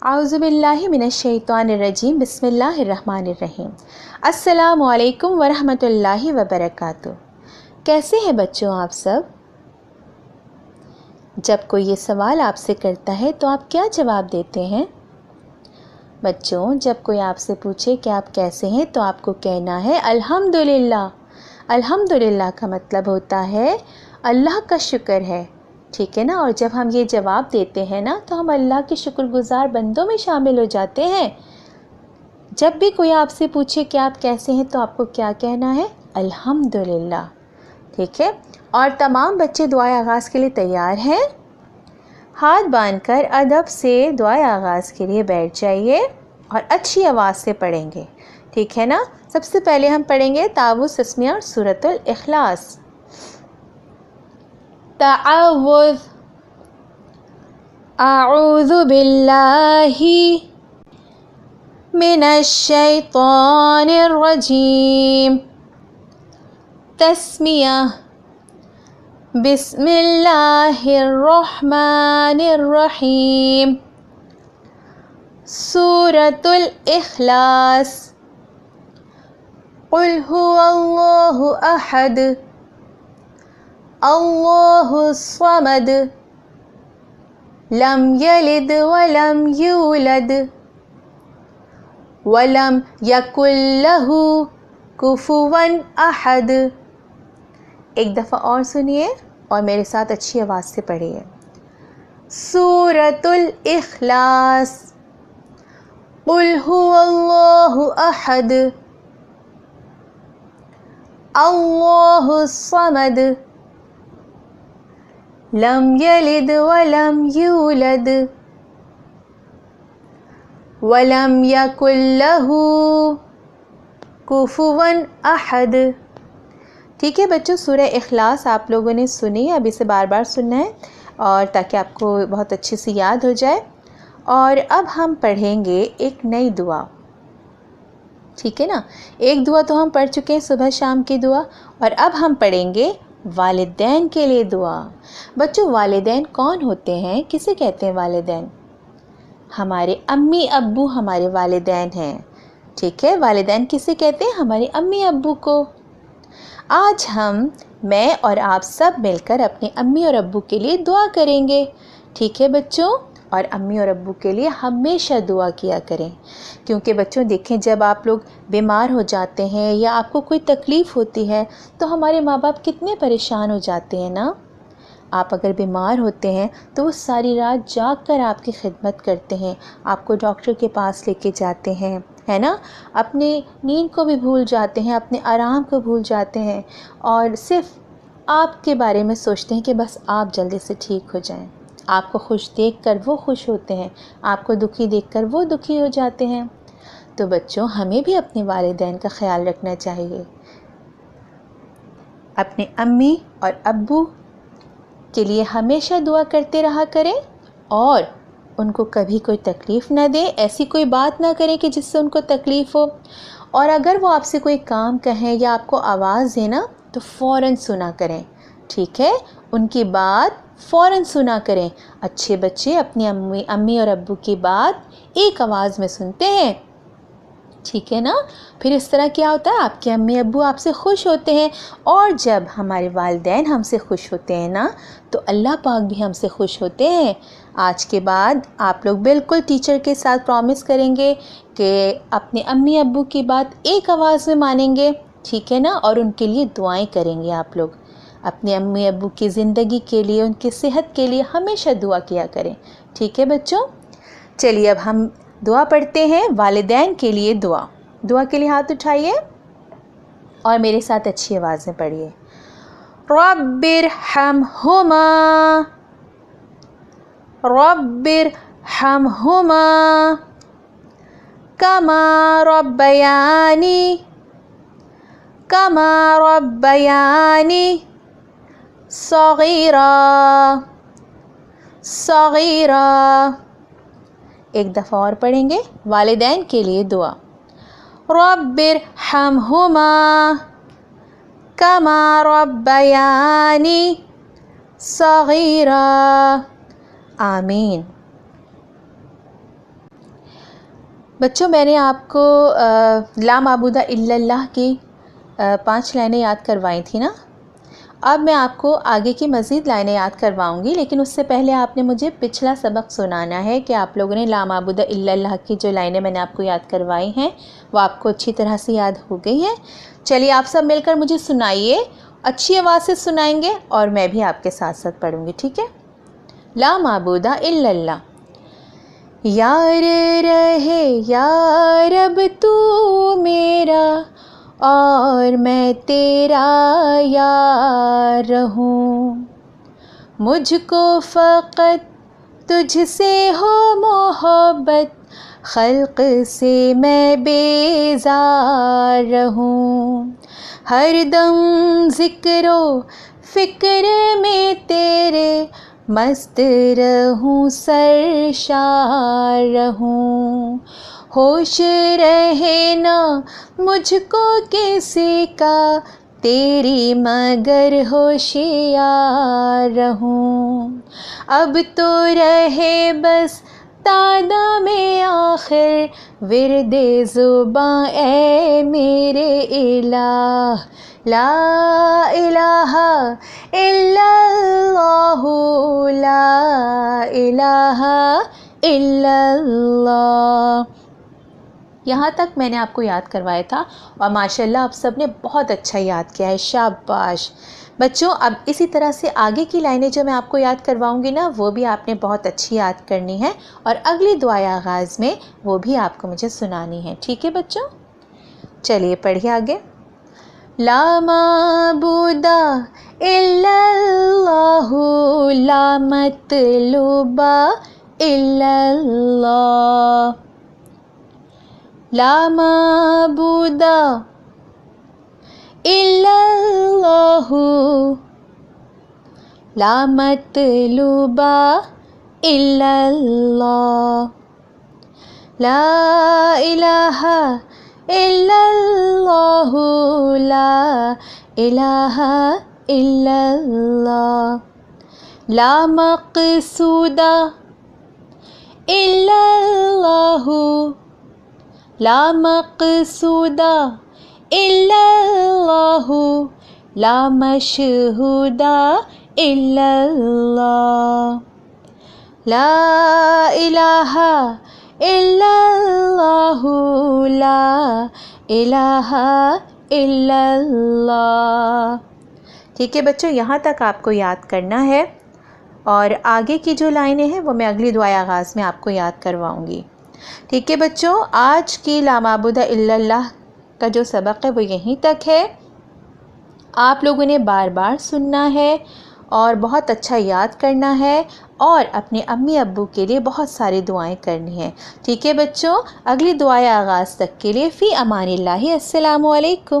आऊज़ु बिल्लाहि मिनश्शैतानिर्रजीम बिस्मिल्लाहिर्रहमानिर्रहीम। अस्सलामु अलैकुम वरहमतुल्लाहि वबरकातुह। कैसे हैं बच्चों आप सब? जब कोई ये सवाल आपसे करता है तो आप क्या जवाब देते हैं? बच्चों, जब कोई आपसे पूछे कि आप कैसे हैं तो आपको कहना है अल्हम्दुलिल्लाह। अल्हम्दुलिल्लाह का मतलब होता है अल्लाह का शुक्र है, ठीक है ना। और जब हम ये जवाब देते हैं ना तो हम अल्लाह के शुक्रगुजार बंदों में शामिल हो जाते हैं। जब भी कोई आपसे पूछे कि आप कैसे हैं तो आपको क्या कहना है? अल्हम्दुलिल्लाह, ठीक है। और तमाम बच्चे दुआए आगाज़ के लिए तैयार हैं? हाथ बांधकर अदब से दुआए आगाज़ के लिए बैठ जाइए और अच्छी आवाज़ से पढ़ेंगे, ठीक है ना। सबसे पहले हम पढ़ेंगे तावुज़ तस्मिया और सूरतुल इखलास। तावुज़, आऊज़ु बिल्लाहि मिनश्शैतानिर्रजीम। तस्मिया, बिस्मिल्लाहिर्रहमानिर्रहीम। सूरतुल इखलास, कुल हुवल्लाहु अहद, अल्लाहुस्समद, लम यलिद वलम यूलद, वलम यकुल्लहु कुफुवन अहद। एक दफ़ा और सुनिए और मेरे साथ अच्छी आवाज़ से पढ़िए। सूरतुल इखलास, कुल हुवल्लाहु अहद, अल्लाहुस्समद, लम यलिद वलम यूलद, वलम यकुल्लहु कुफुवन अहद। ठीक है बच्चों, सूरह इखलास आप लोगों ने सुनी, अब इसे बार बार सुनना है और ताकि आपको बहुत अच्छे से याद हो जाए। और अब हम पढ़ेंगे एक नई दुआ, ठीक है ना। एक दुआ तो हम पढ़ चुके हैं, सुबह शाम की दुआ, और अब हम पढ़ेंगे वालिदैन के लिए दुआ। बच्चों, वालिदैन कौन होते हैं? किसे कहते हैं वालिदैन? हमारे अम्मी अब्बू हमारे वालिदैन हैं, ठीक है। वालिदैन किसे कहते हैं? हमारे अम्मी अब्बू को। आज मैं और आप सब मिलकर अपने अम्मी और अब्बू के लिए दुआ करेंगे, ठीक है बच्चों। और अम्मी और अब्बू के लिए हमेशा दुआ किया करें, क्योंकि बच्चों देखें, जब आप लोग बीमार हो जाते हैं या आपको कोई तकलीफ़ होती है तो हमारे माँ बाप कितने परेशान हो जाते हैं ना। आप अगर बीमार होते हैं तो वो सारी रात जाग कर आपकी खिदमत करते हैं, आपको डॉक्टर के पास लेके जाते हैं, है ना। अपने नींद को भी भूल जाते हैं, अपने आराम को भूल जाते हैं और सिर्फ आपके बारे में सोचते हैं कि बस आप जल्दी से ठीक हो जाएं। आपको खुश देखकर वो खुश होते हैं, आपको दुखी देखकर वो दुखी हो जाते हैं। तो बच्चों, हमें भी अपने वालिदैन का ख्याल रखना चाहिए। अपने अम्मी और अब्बू के लिए हमेशा दुआ करते रहा करें और उनको कभी कोई तकलीफ़ ना दें, ऐसी कोई बात ना करें कि जिससे उनको तकलीफ़ हो। और अगर वो आपसे कोई काम कहें या आपको आवाज़ देना तो फ़ौरन सुना करें, ठीक है। उनकी बात फ़ौरन सुना करें। अच्छे बच्चे अपनी अम्मी और अब्बू की बात एक आवाज़ में सुनते हैं, ठीक है ना। फिर इस तरह क्या होता है, आपके अम्मी अब्बू आपसे खुश होते हैं, और जब हमारे वालिदैन हमसे खुश होते हैं ना तो अल्लाह पाक भी हमसे खुश होते हैं। आज के बाद आप लोग बिल्कुल टीचर के साथ प्रॉमिस करेंगे कि अपने अम्मी अब्बू की बात एक आवाज़ में मानेंगे, ठीक है ना। और उनके लिए दुआएं करेंगे। आप लोग अपने अम्मी अब्बू की ज़िंदगी के लिए, उनकी सेहत के लिए हमेशा दुआ किया करें, ठीक है बच्चों। चलिए अब हम दुआ पढ़ते हैं, वालिदैन के लिए दुआ। दुआ के लिए हाथ उठाइए और मेरे साथ अच्छी आवाज़ में पढ़िए। रब्बिरहमहुमा, रब्बिरहमहुमा कमा रब्बयानी, कमा रब्बयानी सगीरा, सगीरा। एक दफ़ा और पढ़ेंगे वालिदैन के लिए दुआ। रब्बिरहमहुमा कमा रब्बयानी सगीरा। आमीन। بچوں میں نے آپ کو لا معبود الا اللہ کی 5 لائنیں یاد کروائی تھی نا. اب میں آپ کو آگے کی مزید لائنیں یاد کرواؤں گی، لیکن اس سے پہلے آپ نے مجھے پچھلا سبق سنانا ہے کہ آپ لوگوں نے لا معبود الا اللہ کی جو لائنیں میں نے آپ کو یاد کروائی ہیں وہ آپ کو اچھی طرح سے یاد ہو گئی ہیں. چلیے آپ سب مل کر مجھے سنائیے، اچھی آواز سے سنائیں گے اور میں بھی آپ کے ساتھ ساتھ پڑھوں گی، ٹھیک ہے؟ لا معبود الا اللہ. یار رہے یا رب تو میرا اور میں تیرا یار رہوں، مجھ کو فقط تجھ سے ہو محبت، خلق سے میں بیزار رہوں، ہر دم ذکر و فکر میں تیرے مست رہوں، سرشار رہوں، ہوش رہے نہ مجھ کو کسی کا، تیری مگر ہوشیار رہوں، اب تو رہے بس تادا میں آخر ورد زباں اے میرے الہ، لا الہ الا اللہ، لا الہ الا اللہ. یہاں تک میں نے آپ کو یاد کروایا تھا اور ماشاءاللہ آپ سب نے بہت اچھا یاد کیا ہے، شاباش. بچوں اب اسی طرح سے آگے کی لائنیں جو میں آپ کو یاد کرواؤں گی نا وہ بھی آپ نے بہت اچھی یاد کرنی ہے، اور اگلی دعائے آغاز میں وہ بھی آپ کو مجھے سنانی ہے، ٹھیک ہے بچوں؟ چلیے پڑھیے آگے. لا معبود الا اللہ، لا مطلوب الا اللہ، لا معبود الا اللہ، لا مطلوب الا اللہ، لا الہ الا اللہ، لا الہ الا اللہ، لا مقصود الا اللہ، لا مقصود الا اللہ، لا مشہود الا اللہ، لا الہ الا اللہ، لا الہ الا اللہ. ٹھیک ہے بچوں، یہاں تک آپ کو یاد کرنا ہے، اور آگے کی جو لائنیں ہیں وہ میں اگلی دعائے آغاز میں آپ کو یاد کرواؤں گی. ٹھیک ہے بچوں، آج کی لا معبود الا اللہ کا جو سبق ہے وہ یہیں تک ہے. آپ لوگوں نے بار بار سننا ہے اور بہت اچھا یاد کرنا ہے، اور اپنے امی ابو کے لیے بہت ساری دعائیں کرنی ہیں. ٹھیک ہے بچوں، اگلی دعائیں آغاز تک کے لیے فی امان اللہ، السلام علیکم.